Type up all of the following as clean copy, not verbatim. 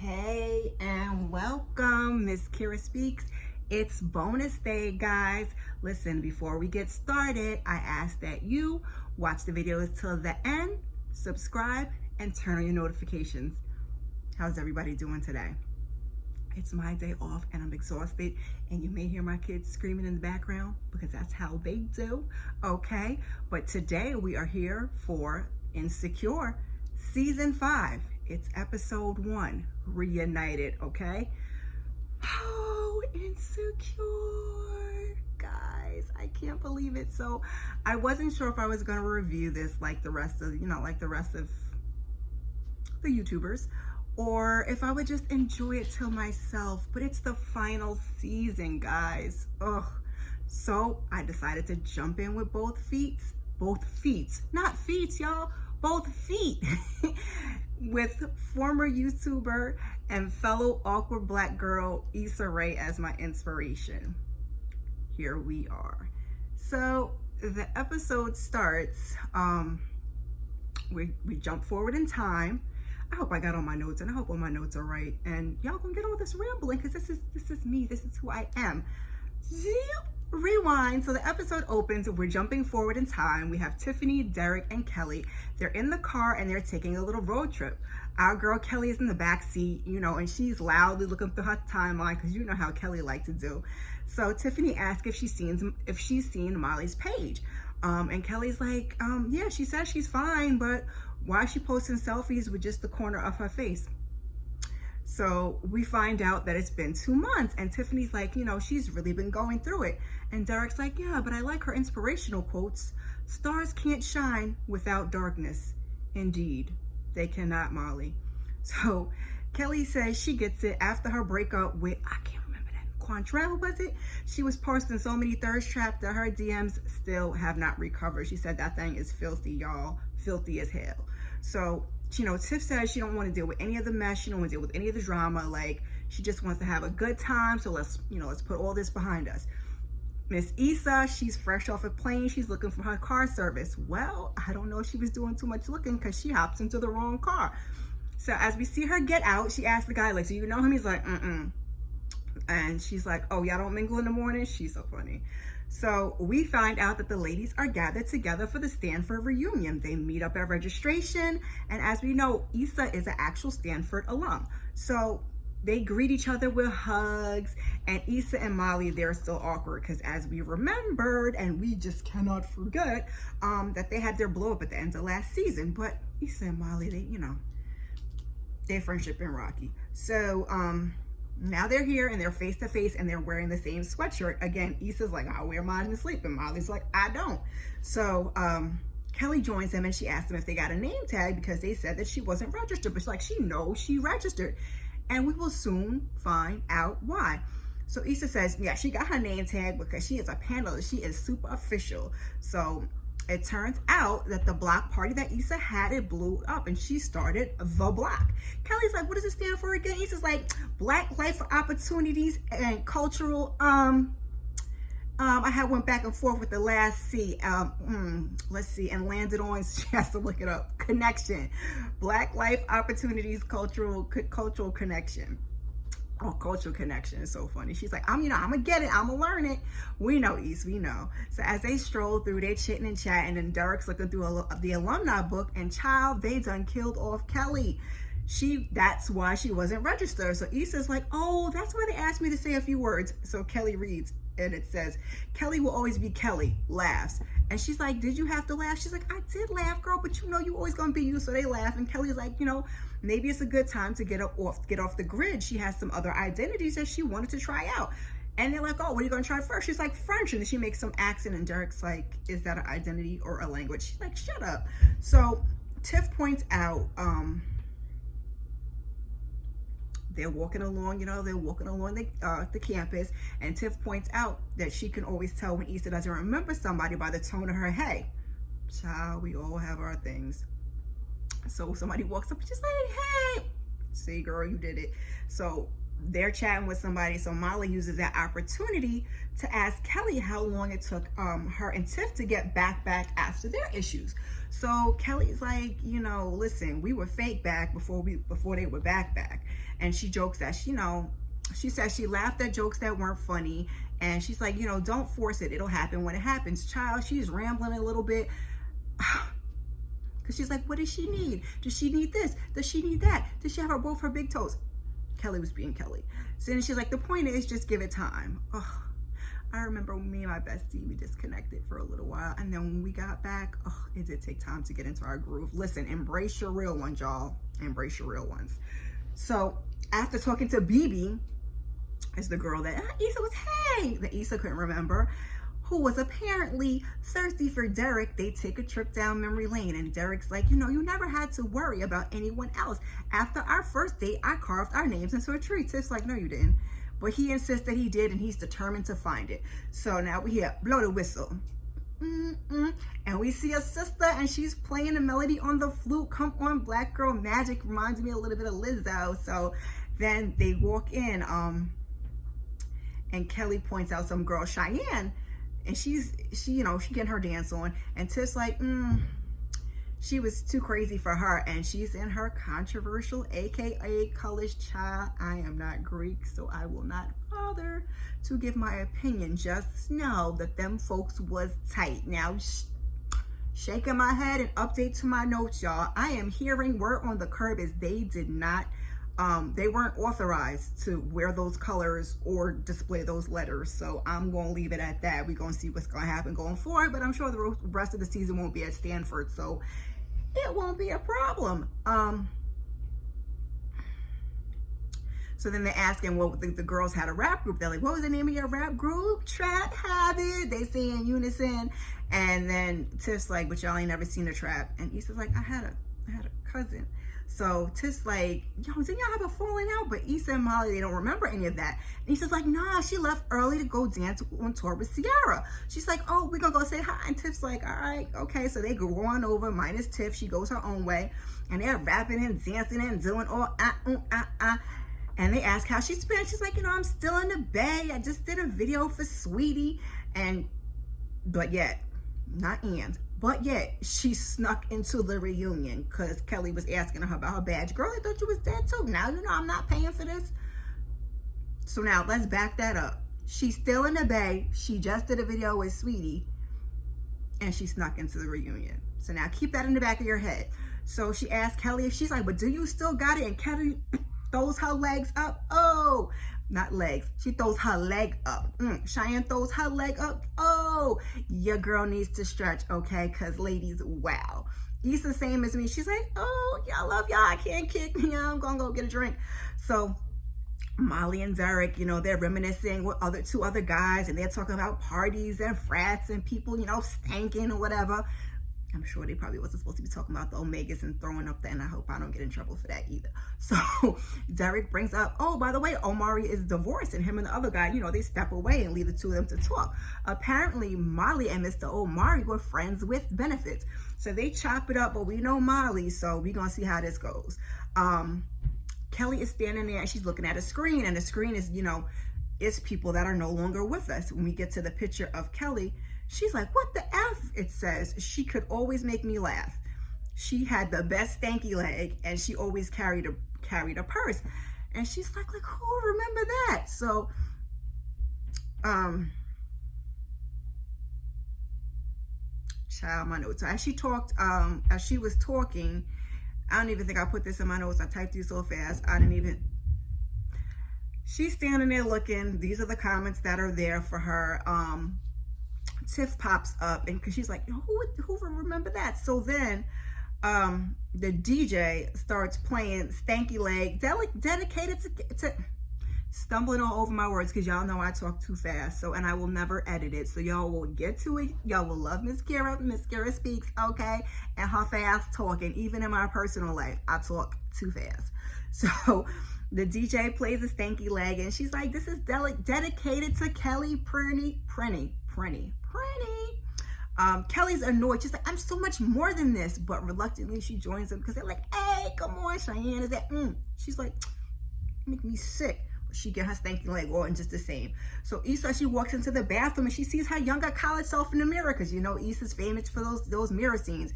Hey and welcome, Miss Kira Speaks. It's bonus day, guys. Listen, before we get started, I ask that you watch the videos till the end, subscribe, and turn on your notifications. How's everybody doing today? It's my day off and I'm exhausted, and you may hear my kids screaming in the background because that's how they do, okay? But today we are here for Insecure Season 5. It's episode 1, Reunited, okay? Oh, Insecure. Guys, I can't believe it. So I wasn't sure if I was gonna review this like the rest of, the YouTubers, or if I would just enjoy it to myself. But it's the final season, guys. Ugh. So I decided to jump in with both feet, not feet, y'all, both feet. With former YouTuber and fellow awkward black girl Issa as my inspiration. Here we are. So the episode starts, we jump forward in time. I hope I got all my notes, and I hope all my notes are right, and y'all gonna get all this rambling because this is me, this is who I am. Rewind. So the episode opens, we're jumping forward in time. We have Tiffany, Derek, and Kelli. They're in the car and they're taking a little road trip. Our girl Kelli is in the back seat, and she's loudly looking through her timeline because you know how Kelli likes to do. So Tiffany asks if she's seen Molly's page. And Kelly's like, yeah, she says she's fine, but why is she posting selfies with just the corner of her face? So we find out that it's been 2 months, and Tiffany's like, she's really been going through it. And Derek's like, yeah, but I like her inspirational quotes. Stars can't shine without darkness. Indeed, they cannot, Molly. So Kelli says she gets it after her breakup with, I can't remember that, Quantrell, was it? She was posting so many thirst traps that her DMs still have not recovered. She said that thing is filthy, y'all, filthy as hell. So Tiff says she don't want to deal with any of the mess. She don't want to deal with any of the drama. Like, she just wants to have a good time. So let's put all this behind us. Miss Issa, she's fresh off a plane. She's looking for her car service. Well, I don't know if she was doing too much looking because she hops into the wrong car. So as we see her get out, she asks the guy, like, do you know him? He's like, mm-mm. And she's like, oh, y'all don't mingle in the morning? She's so funny. So we find out that the ladies are gathered together for the Stanford reunion. They meet up at registration. And as we know, Issa is an actual Stanford alum. So they greet each other with hugs. And Issa and Molly, they're still awkward because as we remembered, and we just cannot forget, that they had their blow up at the end of last season. But Issa and Molly, their friendship been rocky. So, now they're here and they're face to face and they're wearing the same sweatshirt. Again, Issa's like, I wear mine to sleep, and Molly's like, I don't. So Kelli joins them and she asks them if they got a name tag because they said that she wasn't registered, but she's like, she knows she registered, and we will soon find out why. So Issa says, yeah, she got her name tag because she is a panelist. She is super official. So it turns out that the block party that Issa had, it blew up, and she started the BLOCC. Kelli's like, what does it stand for again? Issa's like, Black Life Opportunities and Cultural, I had went back and forth with the last C, let's see, and landed on, she has to look it up, connection. Black Life Opportunities Cultural Connection. Oh, cultural connection is so funny. She's like, I'm gonna get it. I'm gonna learn it. We know, East, we know. So as they stroll through, they're chitting and chatting, and Derek's looking through the alumni book, and child, they done killed off Kelli. That's why she wasn't registered. So Issa's like, oh, that's why they asked me to say a few words. So Kelli reads, and it says, Kelli will always be Kelli, laughs. And she's like, did you have to laugh? She's like, I did laugh, girl, but you always gonna be you. So they laugh, and Kelli's like, maybe it's a good time to get off the grid. She has some other identities that she wanted to try out. And they're like, oh, what are you gonna try first? She's like, French. And then she makes some accent, and Derek's like, is that an identity or a language? She's like, shut up. So Tiff points out, they're walking along the campus, and Tiff points out that she can always tell when Issa doesn't remember somebody by the tone of her hey. Child, we all have our things. So somebody walks up and she's like, hey, see, girl, you did it. So they're chatting with somebody, so Molly uses that opportunity to ask Kelli how long it took her and Tiff to get back after their issues. So Kelly's like, you know, listen, we were fake back before they were back. And she jokes that she says she laughed at jokes that weren't funny, and she's like, you know, don't force it, it'll happen when it happens. Child, she's rambling a little bit. Because she's like, what does she need? Does she need this? Does she need that? Does she have both her big toes? Kelli was being Kelli. So then she's like, the point is, just give it time. Ugh. I remember me and my bestie, we disconnected for a little while. And then when we got back, it did take time to get into our groove. Listen, embrace your real ones, y'all. Embrace your real ones. So after talking to BB, is the girl that Issa was, that Issa couldn't remember, who was apparently thirsty for Derek, they take a trip down memory lane. And Derek's like, you know, you never had to worry about anyone else. After our first date, I carved our names into a tree. Tiff's like, no, you didn't. But he insists that he did, and he's determined to find it. So now we hear, blow the whistle. And we see a sister, and she's playing the melody on the flute. Come on, Black Girl Magic. Reminds me a little bit of Lizzo. So then they walk in, and Kelli points out some girl, Cheyenne, and she getting her dance on, and Tiff's like, she was too crazy for her, and she's in her controversial, aka college child. I am not Greek, so I will not bother to give my opinion. Just know that them folks was tight. Now, shaking my head and update to my notes, y'all. I am hearing word on the curb is they did not, they weren't authorized to wear those colors or display those letters. So I'm going to leave it at that. We're going to see what's going to happen going forward, but I'm sure the rest of the season won't be at Stanford, so it won't be a problem. So then they're asking, well, the girls had a rap group. They're like, what was the name of your rap group? Trap Habit. They say in unison. And then Tiff's like, but y'all ain't never seen a trap. And Issa's like, I had a cousin. So Tiff's like, yo, didn't y'all have a falling out? But Issa and Molly, they don't remember any of that. And Issa's like, nah, she left early to go dance on tour with Ciara. She's like, oh, we're gonna go say hi. And Tiff's like, all right, okay. So they go on over, minus Tiff. She goes her own way. And they're rapping and dancing and doing all And they ask how she's been. She's like, you know, I'm still in the Bay. I just did a video for Sweetie. But yet, she snuck into the reunion because Kelli was asking her about her badge. Girl, I thought you was dead too. Now you know I'm not paying for this. So now let's back that up. She's still in the Bay. She just did a video with Sweetie, and she snuck into the reunion. So now keep that in the back of your head. So she asked Kelli if she's like, but do you still got it? And Kelli throws her legs up. Oh, not legs. She throws her leg up. Cheyenne throws her leg up. Oh, your girl needs to stretch, okay? Because ladies, wow. Issa's same as me. She's like, oh, y'all love y'all. I can't kick me. I'm going to go get a drink. So Molly and Derek, you know, they're reminiscing with two other guys, and they're talking about parties and frats and people, you know, stanking or whatever. I'm sure they probably wasn't supposed to be talking about the Omegas and throwing up that, and I hope I don't get in trouble for that either. So Derek brings up, oh, by the way, Omari is divorced, and him and the other guy, you know, they step away and leave the two of them to talk. Apparently, Molly and Mr. Omari were friends with benefits. So they chop it up, but we know Molly, so we're going to see how this goes. Kelli is standing there, and she's looking at a screen, and the screen is, you know, it's people that are no longer with us. When we get to the picture of Kelli, she's like, what the F? It says, she could always make me laugh. She had the best stanky leg, and she always carried a purse. And she's like, who remember that? So, child, my notes. As she was talking, I don't even think I put this in my notes. I typed these so fast. She's standing there looking. These are the comments that are there for her. Tiff pops up, and because she's like, who would remember that? So then the DJ starts playing Stanky Leg, dedicated to stumbling all over my words, because y'all know I talk too fast. So, and I will never edit it, so y'all will get to it. Y'all will love Miss Kara speaks, okay? And her fast talking. Even in my personal life, I talk too fast. So the DJ plays a Stanky Leg, and she's like, this is dedicated to Kelli Prenny. Kelli's annoyed. She's like, I'm so much more than this. But reluctantly, she joins them because they're like, hey, come on, Cheyenne. Is that? She's like, make me sick. she get her stanky leg on just the same. So Issa, she walks into the bathroom and she sees her younger college self in the mirror, because you know Issa's famous for those mirror scenes.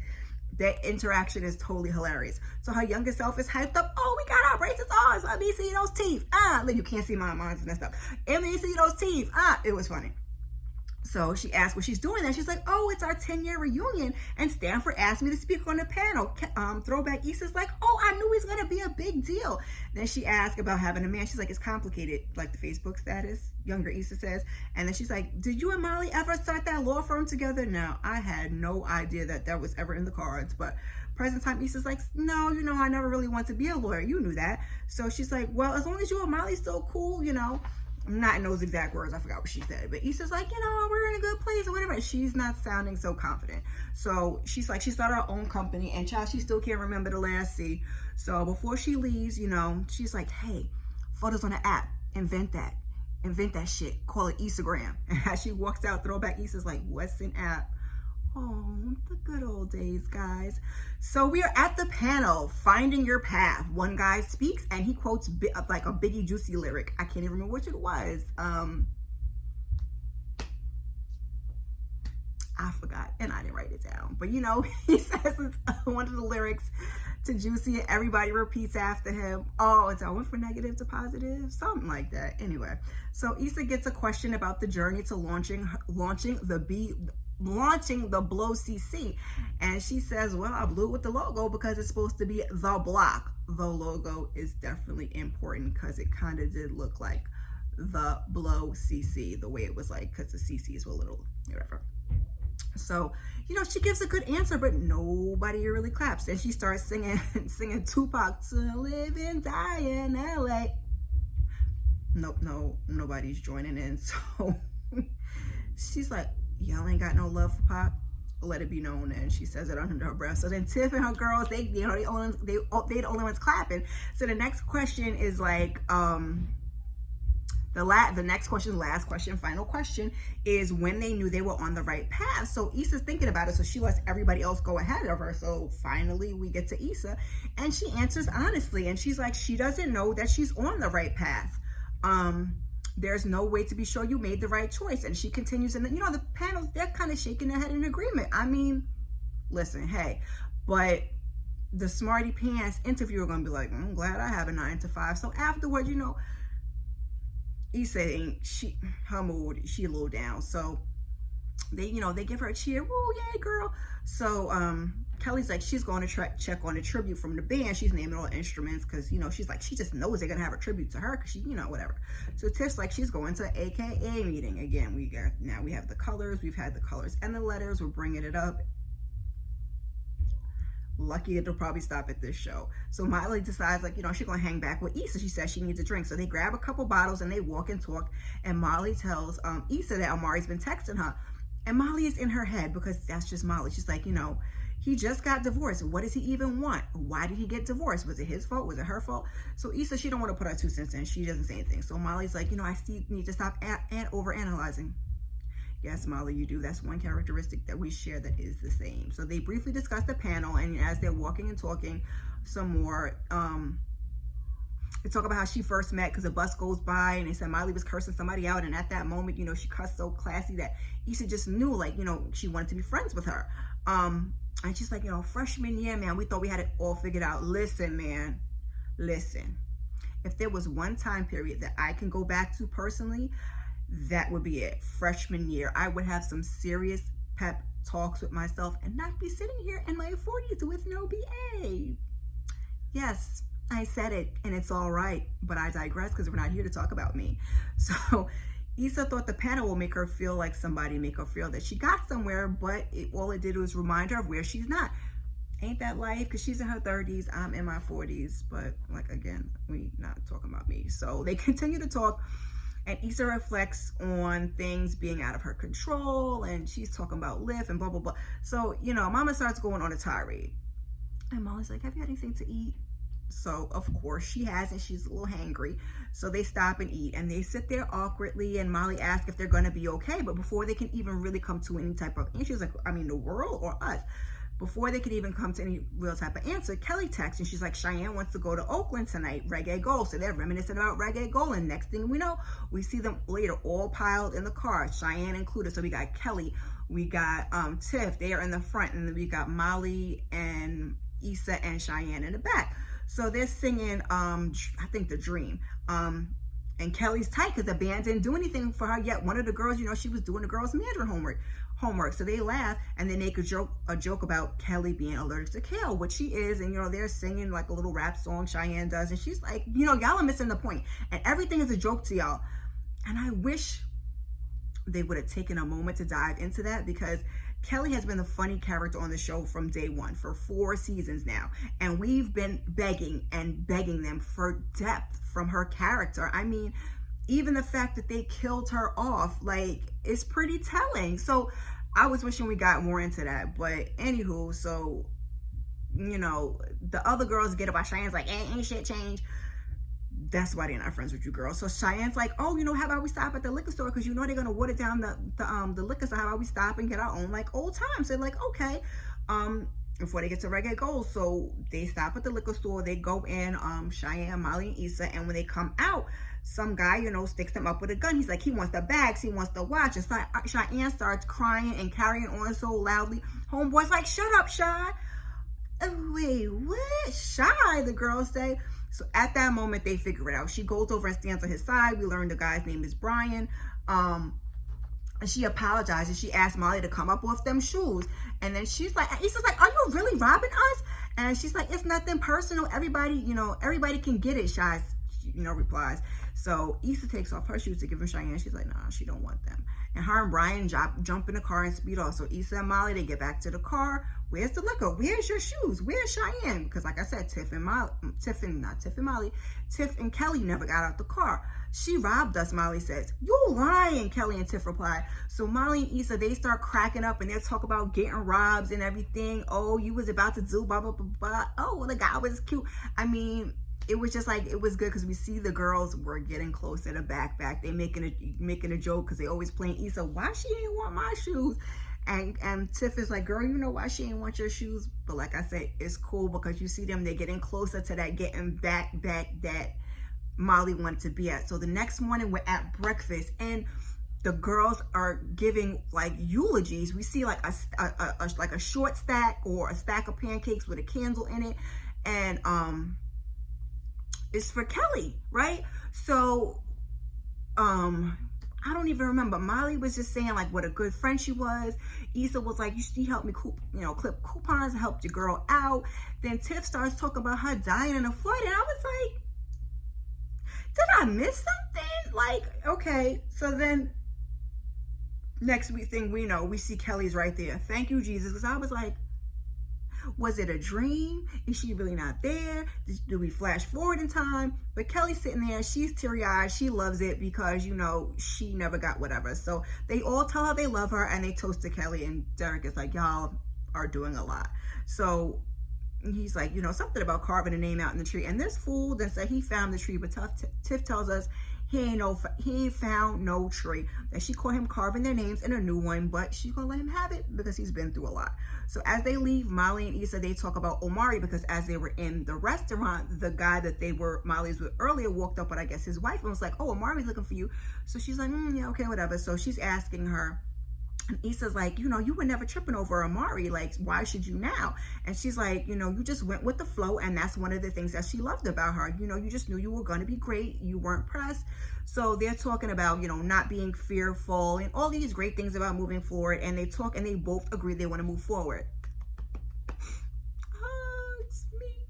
That interaction is totally hilarious. So her younger self is hyped up. Oh, we got our braces on. So let me see those teeth. You can't see my mind's messed up. Let me see those teeth. It was funny. So she asked what she's doing there. She's like, oh, it's our 10-year reunion. And Stanford asked me to speak on the panel. Throwback Issa's like, oh, I knew he's going to be a big deal. Then she asked about having a man. She's like, it's complicated, like the Facebook status, younger Issa says. And then she's like, did you and Molly ever start that law firm together? Now, I had no idea that was ever in the cards. But present time, Issa's like, no, you know, I never really wanted to be a lawyer. You knew that. So she's like, well, as long as you and Molly's still cool, you know. Not in those exact words, I forgot what she said, but Issa's like, you know, we're in a good place or whatever. She's not sounding so confident. So she's like, she started her own company, and child, she still can't remember the last C. So before she leaves, you know, she's like, hey, photos on the app, invent that shit, call it Instagram. And as she walks out, throwback Issa's like, what's an app? Oh, the good old days, guys. So we are at the panel, Finding Your Path. One guy speaks and he quotes like a Biggie Juicy lyric. I can't even remember which it was. I forgot and I didn't write it down. But you know, he says it's one of the lyrics to Juicy and everybody repeats after him. Oh, it's going from negative to positive, something like that. Anyway, so Issa gets a question about the journey to launching the BLOCC, and she says, well, I blew it with the logo because it's supposed to be the block. The logo is definitely important because it kind of did look like the BLOCC, the way it was like, because the CCs were little, whatever. So, you know, she gives a good answer, but nobody really claps. And she starts singing Tupac, to live and die in LA. Nope, nobody's joining in. So she's like, y'all ain't got no love for pop, let it be known. And she says it under her breath. So then Tiff and her girls, they the only ones clapping. So the next question is like, the next question, last question, final question is when they knew they were on the right path. So Issa's thinking about it, so she lets everybody else go ahead of her. So finally we get to Issa, and she answers honestly, and she's like, she doesn't know that she's on the right path. There's no way to be sure you made the right choice. And she continues, and you know, the panels, they're kind of shaking their head in agreement. I mean, listen, hey, but the smarty pants interviewer gonna be like, I'm glad I have a 9 to 5. So afterward, you know, Issa her mood, she a little down. So they give her a cheer. Woo, yay, girl. So Kelly's like, she's going to check on a tribute from the band. She's naming all the instruments because, you know, she's like, she just knows they're going to have a tribute to her because she, you know, whatever. So Tiff's like, she's going to AKA meeting. Again, we have the colors. We've had the colors and the letters. We're bringing it up. Lucky it'll probably stop at this show. So Molly decides, like, you know, she's going to hang back with Issa. She says she needs a drink. So they grab a couple bottles and they walk and talk. And Molly tells Issa that Amari's been texting her. And Molly is in her head because that's just Molly. She's like, you know, he just got divorced. What does he even want? Why did he get divorced? Was it his fault? Was it her fault? So Issa, she don't want to put her 2 cents in. She doesn't say anything. So Molly's like, you know, I need to stop overanalyzing. Yes, Molly, you do. That's one characteristic that we share that is the same. So they briefly discuss the panel, and as they're walking and talking some more, they talk about how she first met because a bus goes by, and they said Molly was cursing somebody out, and at that moment, you know, she cussed so classy that Issa just knew, like, you know, she wanted to be friends with her. And she's like, you know, freshman year, man, we thought we had it all figured out. Listen, man, listen. If there was one time period that I can go back to personally, that would be it. Freshman year. I would have some serious pep talks with myself and not be sitting here in my 40s with no BA. Yes, I said it, and it's all right, but I digress because we're not here to talk about me. So Issa thought the panel will make her feel like somebody, make her feel that she got somewhere, but all it did was remind her of where she's not. Ain't that life? Because she's in her 30s, I'm in my 40s, but like, again, we not talking about me. So they continue to talk, and Issa reflects on things being out of her control, and she's talking about Lyft and blah, blah, blah. So, you know, Mama starts going on a tirade, and Molly's like, have you had anything to eat? So of course she hasn't. She's a little hangry. So they stop and eat, and they sit there awkwardly, and Molly asks if they're going to be okay. But before they can even really come to any type of answer, she's like, I mean, the world or us? Before they could even come to any real type of answer, Kelli texts and she's like, Cheyenne wants to go to Oakland tonight, Reggae Gold. So they're reminiscing about Reggae Gold. And next thing we know, we see them later all piled in the car, Cheyenne included. So we got Kelli, we got Tiff, they are in the front, and then we got Molly and Issa and Cheyenne in the back. So they're singing, I think, The Dream. And Kelli's tight because the band didn't do anything for her yet. One of the girls, she was doing the girls' Mandarin homework. So they laugh and they make a joke about Kelli being allergic to kale, which she is. And, they're singing like a little rap song, Cheyenne does. And she's like, y'all are missing the point. And everything is a joke to y'all. And I wish they would have taken a moment to dive into that, because Kelli has been the funny character on the show from day one for 4 seasons now. And we've been begging them for depth from her character. I mean, even the fact that they killed her off, is pretty telling. So I was wishing we got more into that. But anywho, so, the other girls get it by Cheyenne's like, ain't shit changed. That's why they're not friends with you, girls. So Cheyenne's like, oh, how about we stop at the liquor store, because they're gonna water down the liquor, so how about we stop and get our own old times? They're like, okay. Before they get to Reggae Gold, so they stop at the liquor store. They go in, Cheyenne, Molly, and Issa, and when they come out, some guy, sticks them up with a gun. He's like, he wants the bags, he wants the watch. And Cheyenne starts crying and carrying on so loudly. Homeboy's like, shut up, Shy. Wait, what? Shy, the girls say. So at that moment, they figure it out. She goes over and stands on his side. We learn the guy's name is Brian. And she apologizes. She asks Molly to come up off them shoes. And then Issa's like, are you really robbing us? And she's like, it's nothing personal. Everybody can get it, Shy, replies. So Issa takes off her shoes to give him Cheyenne. She's like, nah, she don't want them. And her and Brian jump in the car and speed off. So Issa and Molly, they get back to the car. Where's the liquor? Where's your shoes? Where's Cheyenne? Because like I said, Tiff and Kelli never got out the car. She robbed us, Molly says. You lying, Kelli and Tiff reply. So Molly and Issa, they start cracking up and they talk about getting robbed and everything. Oh, you was about to do blah, blah, blah, blah. Oh, well, the guy was cute. I mean, it was just it was good because we see the girls were getting close to the back. They making a joke because they always playing Issa, why she ain't want my shoes? And Tiff is like, girl, you know why she ain't want your shoes? But like I said, it's cool because you see them, they're getting closer to that getting back that Molly wanted to be at. So the next morning we're at breakfast and the girls are giving eulogies. We see a short stack or a stack of pancakes with a candle in it. And it's for Kelli, right? So I don't even remember. Molly was just saying what a good friend she was. Issa was like, she helped me clip coupons and helped your girl out. Then Tiff starts talking about her dying in a flood, and I was like, did I miss something? Okay. So then next thing we know, we see Kelli's right there. Thank you, Jesus. Because I was like, was it a dream? Is she really not there? Do we flash forward in time? But Kelli's sitting there. She's teary-eyed. She loves it because, she never got whatever. So they all tell her they love her and they toast to Kelli. And Derek is like, y'all are doing a lot. So he's like, something about carving a name out in the tree. And this fool then said he found the tree. But Tiff tells us he ain't found no tree. That she caught him carving their names in a new one, but she's gonna let him have it because he's been through a lot. So as they leave, Molly and Issa, they talk about Omari because as they were in the restaurant, the guy that Molly's with earlier walked up with, I guess, his wife and was like, oh, Omari's looking for you. So she's like, yeah, okay, whatever. So she's asking her, and Issa's like, you were never tripping over Omari. Why should you now? And she's like, you just went with the flow. And that's one of the things that she loved about her. You just knew you were going to be great. You weren't pressed. So they're talking about, not being fearful and all these great things about moving forward. And they talk and they both agree they want to move forward. It's me.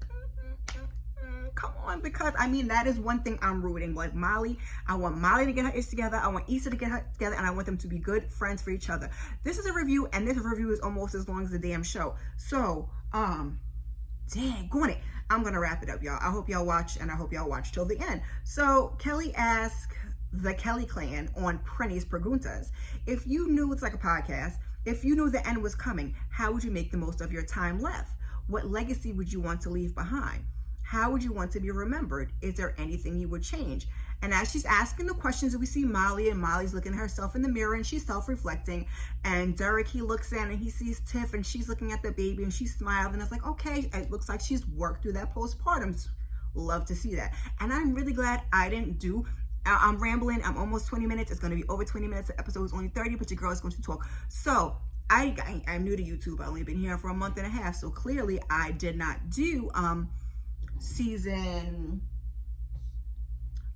Come on, because that is one thing I'm rooting. Molly, I want Molly to get her ish together. I want Issa to get her together, and I want them to be good friends for each other. This is a review, and this review is almost as long as the damn show. So, dang, go on it. I'm gonna wrap it up, y'all. I hope y'all watch, and I hope y'all watch till the end. So Kelli asked the Kelli clan on Prenny's Preguntas. If you knew, it's like a podcast, if you knew the end was coming, how would you make the most of your time left? What legacy would you want to leave behind? How would you want to be remembered? Is there anything you would change? And as she's asking the questions, we see Molly, and Molly's looking at herself in the mirror and she's self-reflecting. And Derek, he looks in and he sees Tiff and she's looking at the baby and she smiled. And it's like, okay, it looks like she's worked through that postpartum. Love to see that. And I'm really glad I didn't do, I'm rambling. I'm almost 20 minutes. It's going to be over 20 minutes. The episode is only 30, but your girl is going to talk. So I'm new to YouTube. I've only been here for a month and a half. So clearly I did not do season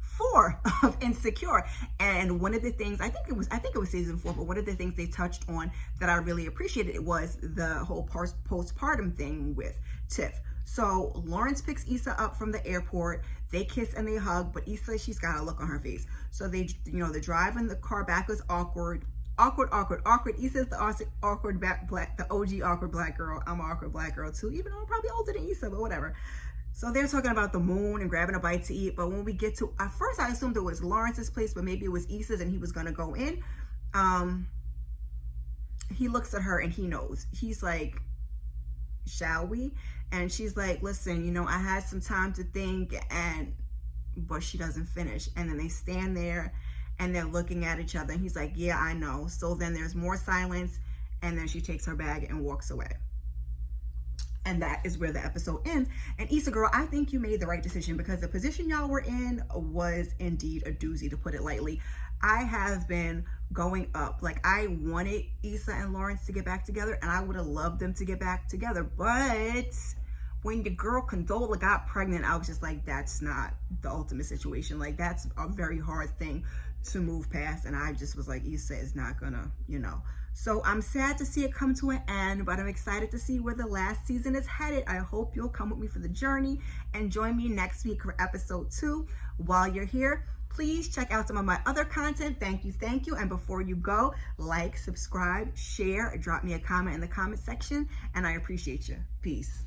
4 of Insecure. And one of the things, I think it was season 4, but one of the things they touched on that I really appreciated was the whole postpartum thing with Tiff. So Lawrence picks Issa up from the airport. They kiss and they hug, but Issa, she's got a look on her face. So they, the drive in the car back was awkward. Issa's the awkward black, the OG awkward black girl. I'm an awkward black girl too, even though I'm probably older than Issa, but whatever. So they're talking about the moon and grabbing a bite to eat. But when we get to, at first I assumed it was Lawrence's place, but maybe it was Issa's and he was going to go in. He looks at her and he knows. He's like, shall we? And she's like, listen, I had some time to think, but she doesn't finish. And then they stand there and they're looking at each other. And he's like, yeah, I know. So then there's more silence. And then she takes her bag and walks away. And that is where the episode ends. And Issa, girl, I think you made the right decision because the position y'all were in was indeed a doozy, to put it lightly. I have been going up. Like, I wanted Issa and Lawrence to get back together, and I would have loved them to get back together. But when the girl Condola got pregnant, I was just like, that's not the ultimate situation. Like, that's a very hard thing to move past. And I just was like, Issa is not gonna, So I'm sad to see it come to an end, but I'm excited to see where the last season is headed. I hope you'll come with me for the journey and join me next week for episode 2. While you're here, please check out some of my other content. Thank you. And before you go, like, subscribe, share, drop me a comment in the comment section, and I appreciate you. Peace.